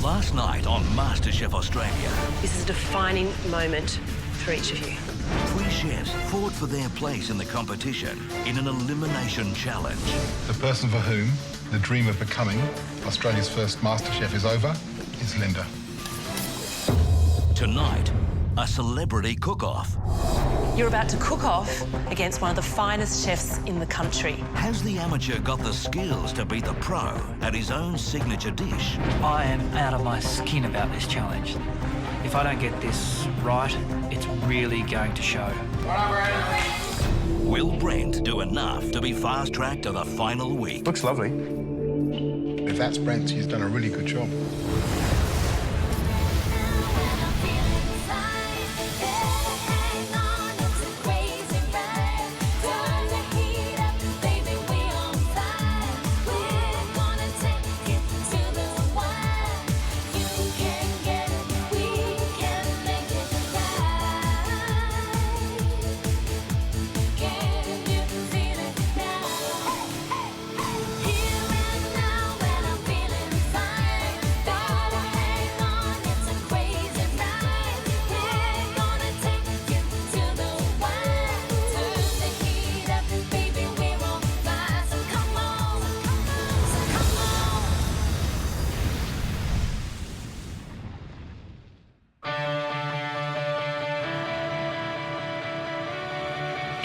Last night on MasterChef Australia. This is a defining moment for each of you. 3 chefs fought for their place in the competition in an elimination challenge. The person for whom the dream of becoming Australia's first MasterChef is over is Linda. Tonight, a celebrity cook-off. You're about to cook off against one of the finest chefs in the country. Has the amateur got the skills to beat the pro at his own signature dish? I am out of my skin about this challenge. If I don't get this right, it's really going to show. Will Brent do enough to be fast-tracked to the final week? Looks lovely. If that's Brent, he's done a really good job.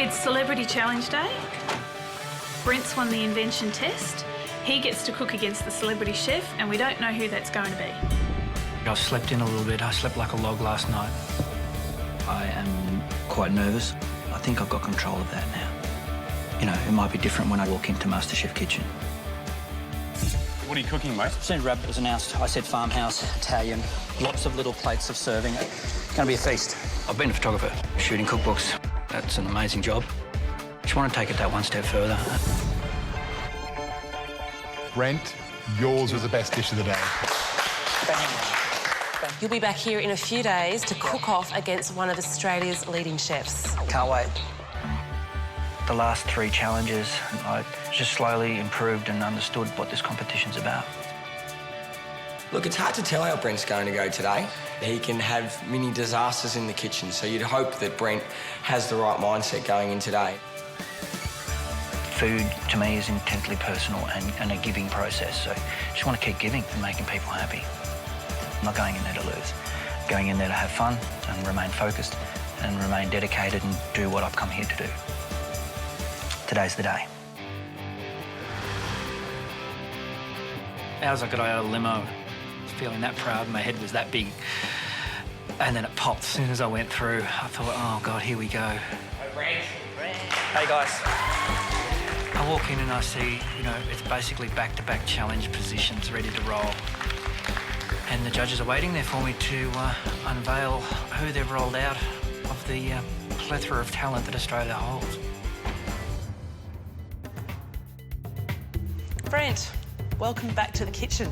It's Celebrity Challenge Day. Brent's won the Invention Test. He gets to cook against the celebrity chef, and we don't know who that's going to be. I slept in a little bit. I slept like a log last night. I am quite nervous. I think I've got control of that now. You know, it might be different when I walk into MasterChef kitchen. What are you cooking, mate? As soon as Rabbit was announced, I said farmhouse, Italian, lots of little plates of serving. It's going to be a feast. I've been a photographer, shooting cookbooks. That's an amazing job. Just want to take it that one step further. Brent, yours was the best dish of the day. You'll be back here in a few days to cook off against one of Australia's leading chefs. Can't wait. The last 3 challenges, I just slowly improved and understood what this competition's about. Look, it's hard to tell how Brent's going to go today. He can have mini disasters in the kitchen, so you'd hope that Brent has the right mindset going in today. Food, to me, is intensely personal and a giving process, so just want to keep giving and making people happy. I'm not going in there to lose. Going in there to have fun and remain focused and remain dedicated and do what I've come here to do. Today's the day. As I got out of the limo, I was feeling that proud, my head was that big. And then it popped as soon as I went through. I thought, oh God, here we go. Hey, Brent. Hey guys. I walk in and I see, you know, it's basically back-to-back challenge positions ready to roll. And the judges are waiting there for me to unveil who they've rolled out of the plethora of talent that Australia holds. Brent, welcome back to the kitchen.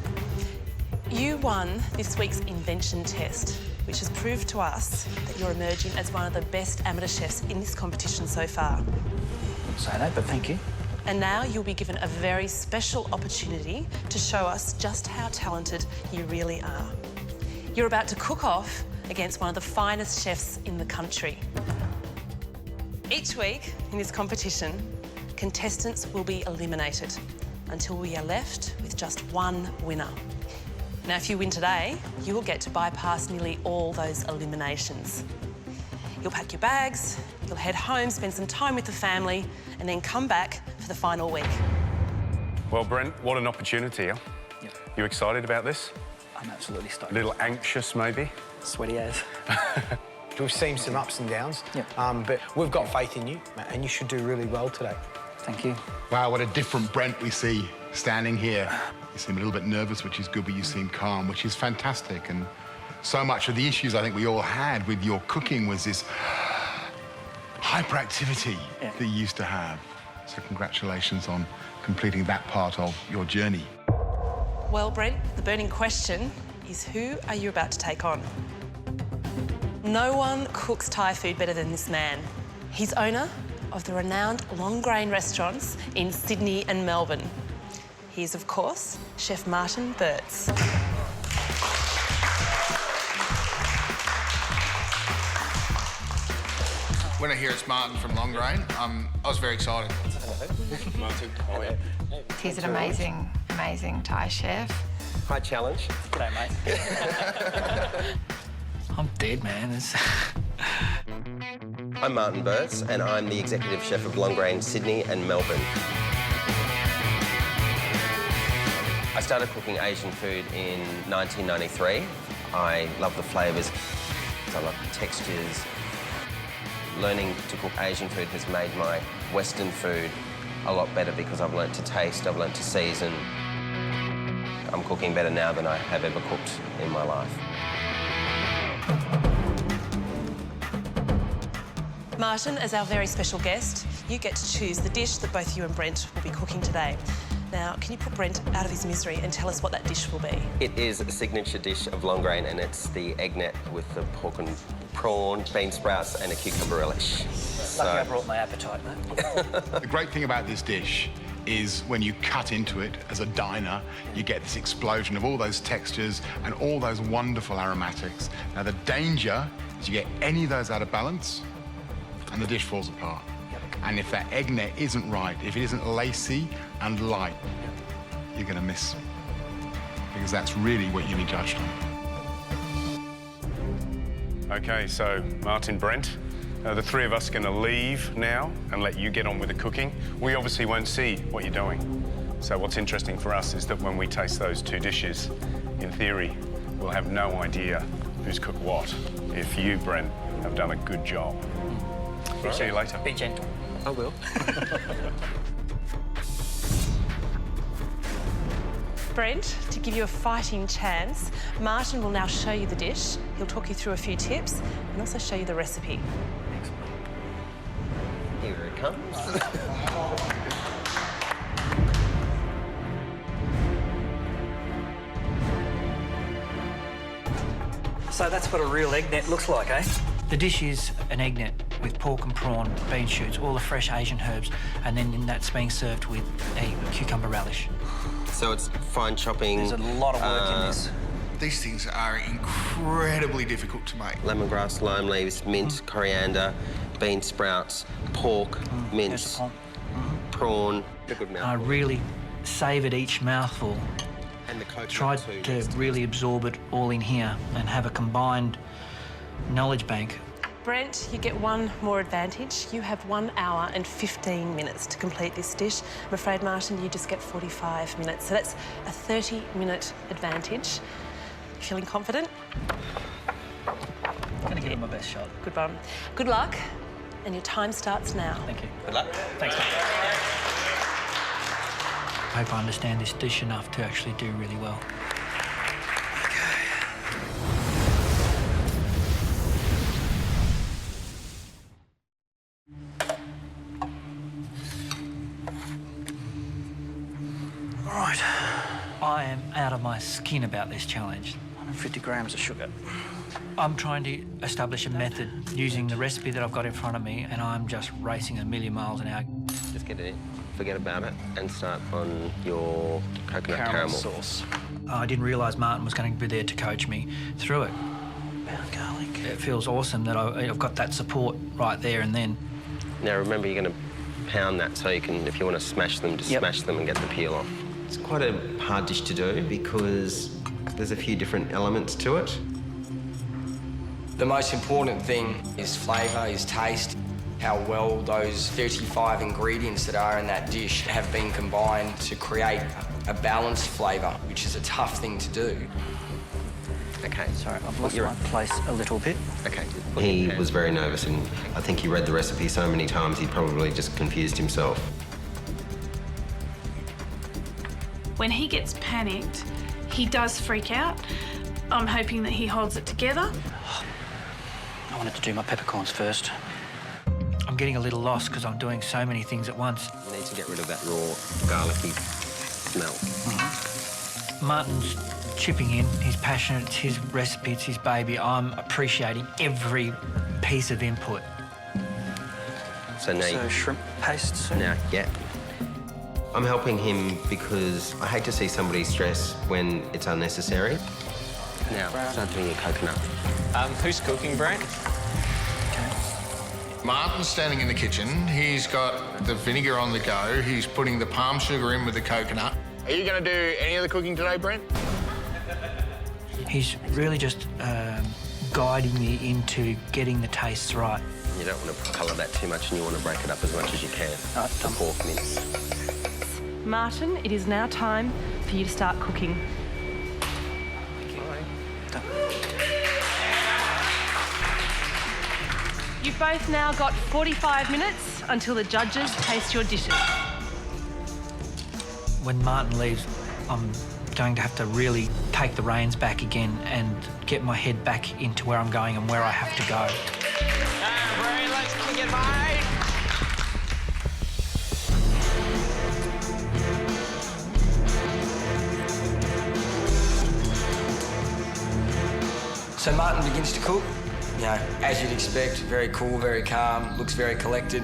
You won this week's Invention Test, which has proved to us that you're emerging as one of the best amateur chefs in this competition so far. I wouldn't say that, but thank you. And now you'll be given a very special opportunity to show us just how talented you really are. You're about to cook off against one of the finest chefs in the country. Each week in this competition, contestants will be eliminated until we are left with just one winner. Now, if you win today, you will get to bypass nearly all those eliminations. You'll pack your bags, you'll head home, spend some time with the family, and then come back for the final week. Well, Brent, what an opportunity, huh? Yep. You excited about this? I'm absolutely stoked. A little anxious, maybe? Sweaty as. We've seen some ups and downs, Yep. But we've got faith in you, and you should do really well today. Thank you. Wow, what a different Brent we see standing here. You seem a little bit nervous, which is good, but you seem calm, which is fantastic. And so much of the issues I think we all had with your cooking was this hyperactivity that you used to have. So congratulations on completing that part of your journey. Well, Brent, the burning question is who are you about to take on? No one cooks Thai food better than this man. He's owner of the renowned Longrain restaurants in Sydney and Melbourne. He is, of course, Chef Martin Boetz. When I hear it's Martin from Longrain, I was very excited. Martin. Oh, yeah. He's an amazing, amazing Thai chef. High challenge. G'day, mate. I'm dead, man. I'm Martin Boetz, and I'm the executive chef of Longrain, Sydney and Melbourne. I started cooking Asian food in 1993. I love the flavours, I love the textures. Learning to cook Asian food has made my Western food a lot better because I've learnt to taste, I've learnt to season. I'm cooking better now than I have ever cooked in my life. Martin, as our very special guest, you get to choose the dish that both you and Brent will be cooking today. Now, can you put Brent out of his misery and tell us what that dish will be? It is a signature dish of Longrain, and it's the egg net with the pork and prawn, bean sprouts and a cucumber relish. Lucky I brought my appetite, mate. The great thing about this dish is when you cut into it as a diner, you get this explosion of all those textures and all those wonderful aromatics. Now, the danger is you get any of those out of balance and the dish falls apart. And if that egg net isn't right, if it isn't lacy and light, you're going to miss. Because that's really what you need judged on. OK, so Martin, Brent, the three of us are going to leave now and let you get on with the cooking. We obviously won't see what you're doing. So what's interesting for us is that when we taste those two dishes, in theory, we'll have no idea who's cooked what, if you, Brent, have done a good job. We'll see you later. Be gentle. I will. Brent, to give you a fighting chance, Martin will now show you the dish. He'll talk you through a few tips and also show you the recipe. Here it comes. So that's what a real egg net looks like, eh? The dish is an egg net with pork and prawn, bean shoots, all the fresh Asian herbs, and then that's being served with a cucumber relish. So it's fine chopping. There's a lot of work in this. These things are incredibly difficult to make. Lemongrass, lime leaves, mint, coriander, bean sprouts, pork, mince, prawn. A good mouthful. I really savoured each mouthful. And the coconut Tried too, to next. really absorb it all in here and have a combined knowledge bank. Brent, you get one more advantage. You have 1 hour and 15 minutes to complete this dish. I'm afraid, Martin, you just get 45 minutes. So that's a 30-minute advantage. Feeling confident? I'm going to give it my best shot. Good one. Good luck, and your time starts now. Thank you. Good luck. Thanks, mate. I hope I understand this dish enough to actually do really well. Right. I am out of my skin about this challenge. 150 grams of sugar. I'm trying to establish a method using the recipe that I've got in front of me, and I'm just racing a million miles an hour. Just get it in, forget about it, and start on your coconut caramel sauce. I didn't realise Martin was going to be there to coach me through it. Pound garlic. It feels awesome that I've got that support right there and then. Now remember, you're going to pound that so you can, if you want to smash them, just smash them and get the peel off. It's quite a hard dish to do because there's a few different elements to it. The most important thing is flavour, is taste, how well those 35 ingredients that are in that dish have been combined to create a balanced flavour, which is a tough thing to do. Okay. Sorry, I've lost my place a little bit. Okay. He was very nervous, and I think he read the recipe so many times he probably just confused himself. When he gets panicked, he does freak out. I'm hoping that he holds it together. I wanted to do my peppercorns first. I'm getting a little lost because I'm doing so many things at once. You need to get rid of that raw, garlicky smell. Martin's chipping in. He's passionate. It's his recipe. It's his baby. I'm appreciating every piece of input. So now shrimp paste soon? Now, yeah. I'm helping him because I hate to see somebody stress when it's unnecessary. Now, start doing your coconut. Who's cooking, Brent? Martin's standing in the kitchen. He's got the vinegar on the go. He's putting the palm sugar in with the coconut. Are you going to do any of the cooking today, Brent? He's really just guiding me into getting the tastes right. You don't want to colour that too much and you want to break it up as much as you can. The pork mince. Martin, it is now time for you to start cooking. You've both now got 45 minutes until the judges taste your dishes. When Martin leaves, I'm going to have to really take the reins back again and get my head back into where I'm going and where I have to go. Brent, let's kick it, mate. So Martin begins to cook. You know, as you'd expect, very cool, very calm, looks very collected.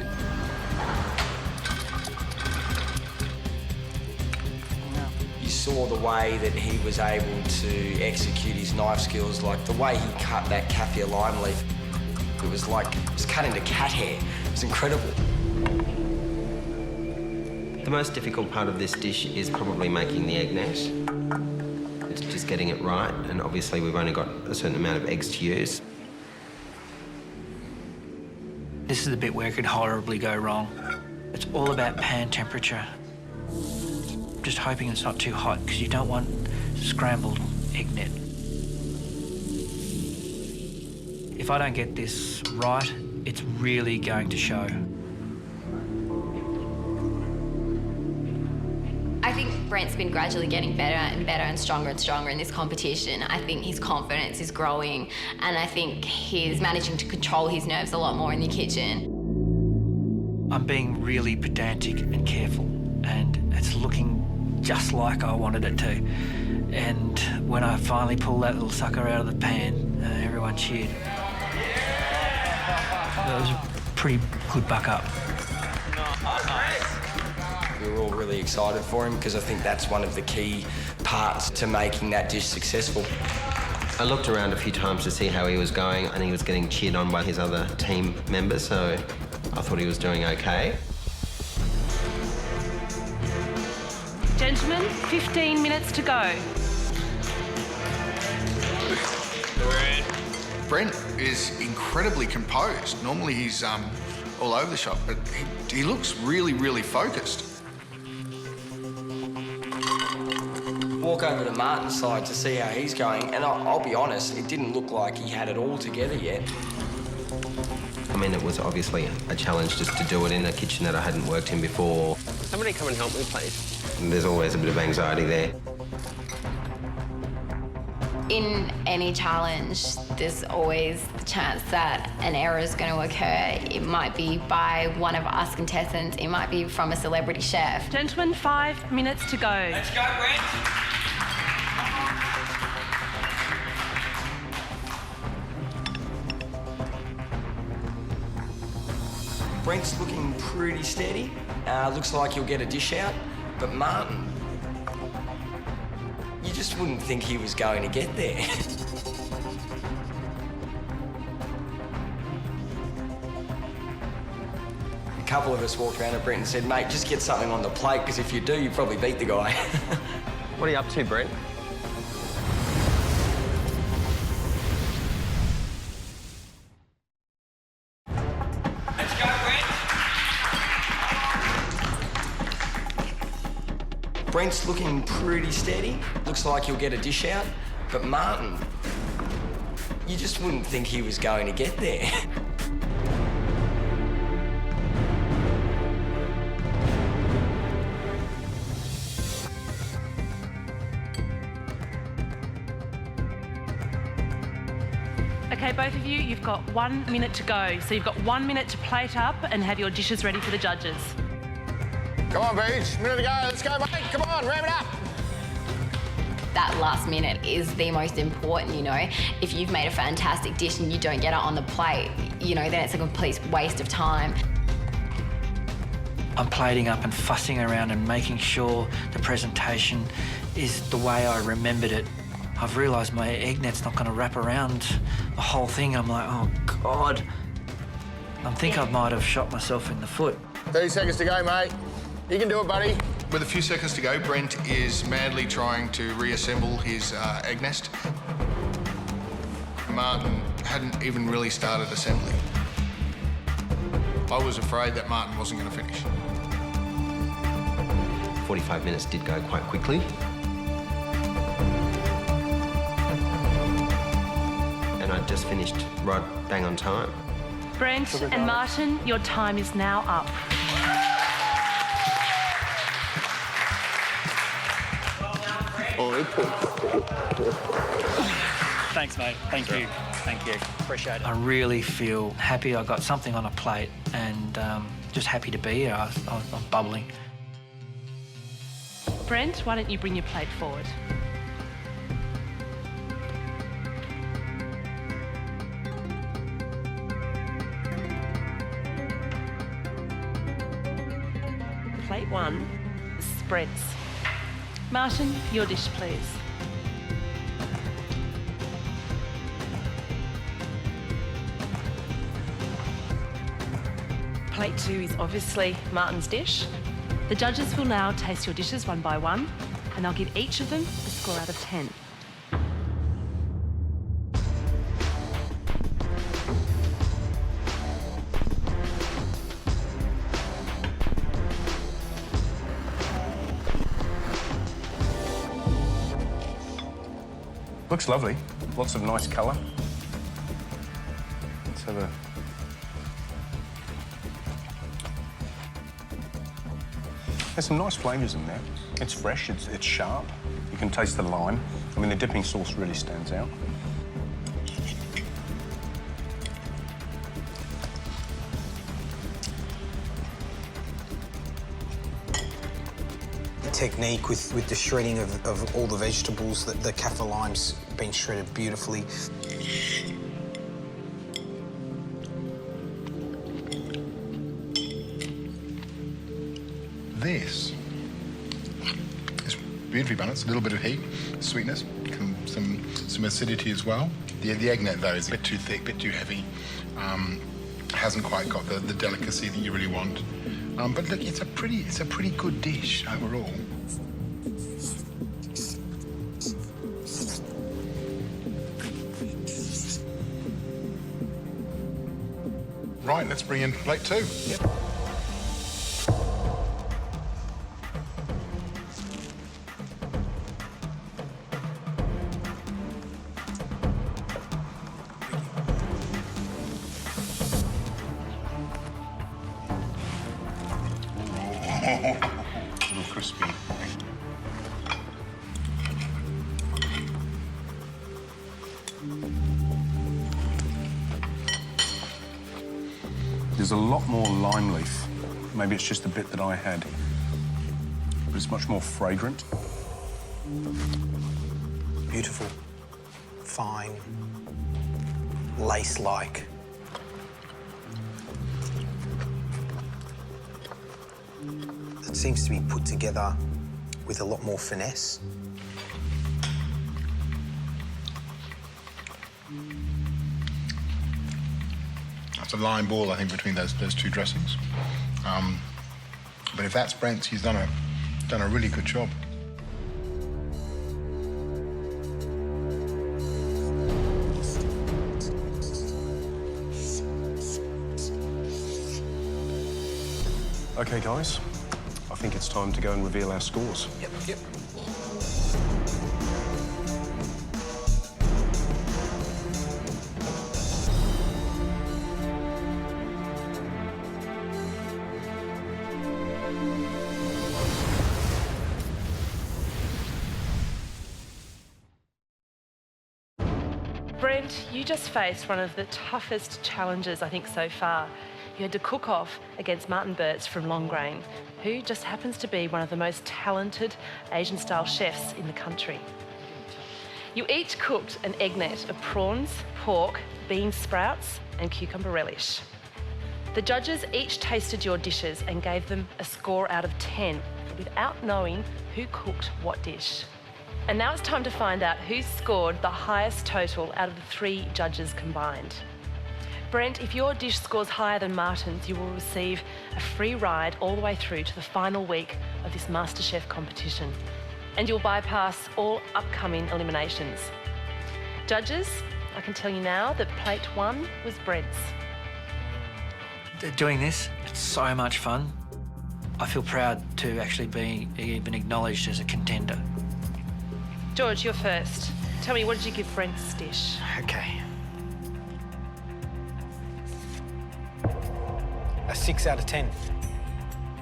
You saw the way that he was able to execute his knife skills, like the way he cut that kaffir lime leaf. It was like it was cut into cat hair. It was incredible. The most difficult part of this dish is probably making the egg nest. It's just getting it right, and obviously we've only got a certain amount of eggs to use. This is the bit where it could horribly go wrong. It's all about pan temperature. Just hoping it's not too hot, because you don't want scrambled egg net. If I don't get this right, it's really going to show. I think Brent's been gradually getting better and stronger in this competition. I think his confidence is growing, and I think he's managing to control his nerves a lot more in the kitchen. I'm being really pedantic and careful, and it's looking just like I wanted it to. And when I finally pull that little sucker out of the pan, everyone cheered. That was a pretty good buck up. We were all really excited for him because I think that's one of the key parts to making that dish successful. I looked around a few times to see how he was going, and he was getting cheered on by his other team members, so I thought he was doing okay. Gentlemen, 15 minutes to go. Brent is incredibly composed. Normally he's all over the shop, but he looks really, really focused. Walk over to Martin's side to see how he's going, and I'll be honest, it didn't look like he had it all together yet. I mean, it was obviously a challenge just to do it in a kitchen that I hadn't worked in before. Somebody come and help me, please. And there's always a bit of anxiety there. In any challenge, there's always the chance that an error is going to occur. It might be by one of us contestants, it might be from a celebrity chef. Gentlemen, 5 minutes to go. Let's go, Brent. Brent's looking pretty steady. Looks like he'll get a dish out, but Martin, you just wouldn't think he was going to get there. A couple of us walked around at Brent and said, mate, just get something on the plate, because if you do, you probably beat the guy. What are you up to, Brent? Let's go, Brent. Brent's looking pretty steady. Looks like he'll get a dish out, but Martin, you just wouldn't think he was going to get there. Okay, both of you, you've got 1 minute to go. So you've got 1 minute to plate up and have your dishes ready for the judges. Come on, Beach. Minute to go. Let's go, mate. Come on, ramp it up. That last minute is the most important, you know. If you've made a fantastic dish and you don't get it on the plate, you know, then it's a complete waste of time. I'm plating up and fussing around and making sure the presentation is the way I remembered it. I've realised my egg net's not going to wrap around the whole thing. I'm like, oh, God. I think I might have shot myself in the foot. 30 seconds to go, mate. You can do it, buddy. With a few seconds to go, Brent is madly trying to reassemble his egg nest. Martin hadn't even really started assembly. I was afraid that Martin wasn't going to finish. 45 minutes did go quite quickly. And I just finished right bang on time. Brent and Martin, your time is now up. Thanks, mate. Thank you. Thank you. Appreciate it. I really feel happy I got something on a plate and just happy to be here. I'm bubbling. Brent, why don't you bring your plate forward? Plate 1 is Brent's. Martin, your dish, please. Plate 2 is obviously Martin's dish. The judges will now taste your dishes one by one, and they'll give each of them a score out of 10. Looks lovely. Lots of nice colour. Let's have a... There's some nice flavours in there. It's fresh, it's sharp. You can taste the lime. I mean, the dipping sauce really stands out. The technique with the shredding of all the vegetables, the kaffir lime's been shredded beautifully. This is beautifully balanced. A little bit of heat, sweetness, some acidity as well. The egg net, though, is a bit too thick, a bit too heavy. Hasn't quite got the delicacy that you really want. But look, it's a pretty good dish overall. Right, let's bring in plate 2. Yep. A little crispy. There's a lot more lime leaf. Maybe it's just the bit that I had. But it's much more fragrant. Beautiful, fine, lace-like. It seems to be put together with a lot more finesse. That's a line ball, I think, between those two dressings. But if that's Brent's, he's done a really good job. OK, guys. I think it's time to go and reveal our scores. Yep. Brent, you just faced one of the toughest challenges, I think, so far. You had to cook off against Martin Boetz from Longrain, who just happens to be one of the most talented Asian-style chefs in the country. You each cooked an egg net of prawns, pork, bean sprouts and cucumber relish. The judges each tasted your dishes and gave them a score out of 10 without knowing who cooked what dish. And now it's time to find out who scored the highest total out of the 3 judges combined. Brent, if your dish scores higher than Martin's, you will receive a free ride all the way through to the final week of this MasterChef competition. And you'll bypass all upcoming eliminations. Judges, I can tell you now that plate 1 was Brent's. Doing this, it's so much fun. I feel proud to actually be even acknowledged as a contender. George, you're first. Tell me, what did you give Brent's dish? Okay. A 6 out of 10.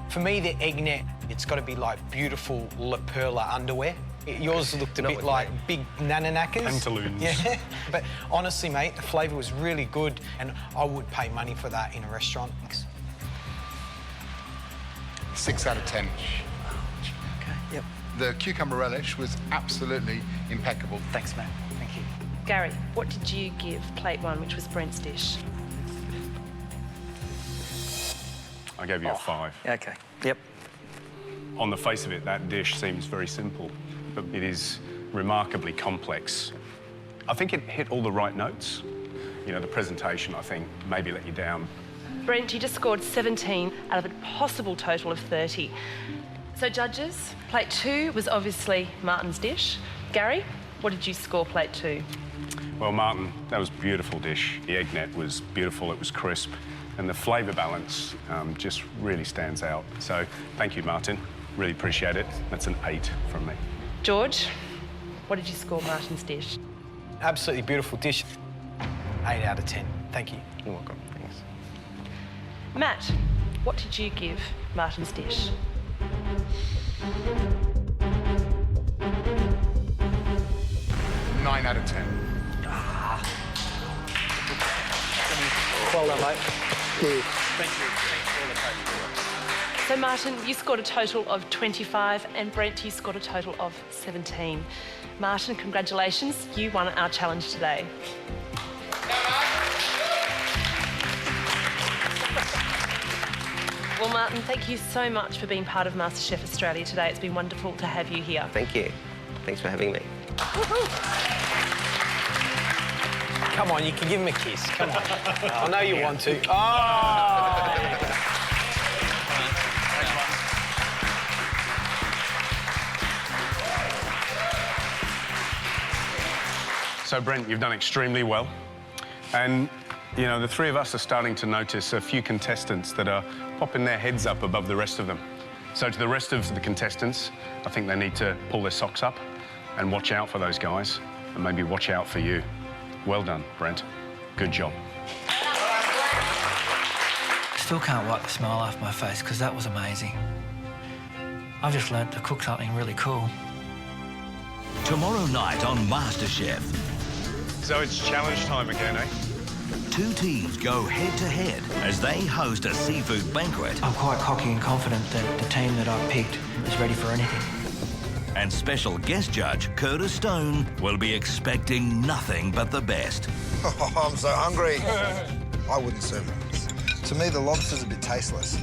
For me, the egg net, it's got to be like beautiful La Perla underwear. Yours looked a bit like big nananakas. Pantaloons. Yeah. But honestly, mate, the flavour was really good and I would pay money for that in a restaurant. 6 out of 10. Okay, yep. The cucumber relish was absolutely impeccable. Thanks, Matt. Thank you. Gary, what did you give plate 1, which was Brent's dish? I gave you a 5. Okay. Yep. On the face of it, that dish seems very simple, but it is remarkably complex. I think it hit all the right notes. You know, the presentation, I think, maybe let you down. Brent, you just scored 17 out of a possible total of 30. So, judges, plate 2 was obviously Martin's dish. Gary, what did you score plate 2? Well, Martin, that was a beautiful dish. The egg net was beautiful, it was crisp, and the flavour balance just really stands out. So, thank you, Martin. Really appreciate it. That's an 8 from me. George, what did you score Martin's dish? Absolutely beautiful dish. 8 out of 10. Thank you. You're welcome. Thanks. Matt, what did you give Martin's dish? Nine out of 10. Well done, mate. Thank you. So, Martin, you scored a total of 25 and Brent, you scored a total of 17. Martin, congratulations. You won our challenge today. Well, Martin, thank you so much for being part of MasterChef Australia today. It's been wonderful to have you here. Thank you. Thanks for having me. Come on, you can give him a kiss. Come on. I know you want to. Oh! So, Brent, you've done extremely well. And, you know, the three of us are starting to notice a few contestants that are popping their heads up above the rest of them. So to the rest of the contestants, I think they need to pull their socks up and watch out for those guys, and maybe watch out for you. Well done, Brent. Good job. Still can't wipe the smile off my face because that was amazing. I've just learnt to cook something really cool. Tomorrow night on MasterChef. So it's challenge time again, eh? 2 teams go head-to-head as they host a seafood banquet. I'm quite cocky and confident that the team that I've picked is ready for anything. And special guest judge Curtis Stone will be expecting nothing but the best. Oh, I'm so hungry. I wouldn't serve them. To me, the lobster's a bit tasteless.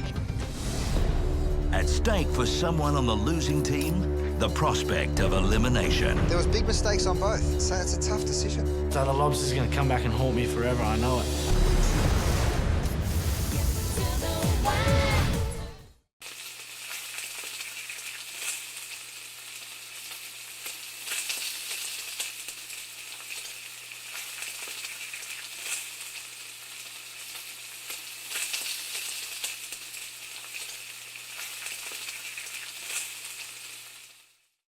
At stake for someone on the losing team, the prospect of elimination. There was big mistakes on both, so it's a tough decision. So the lobster's going to come back and haunt me forever, I know it.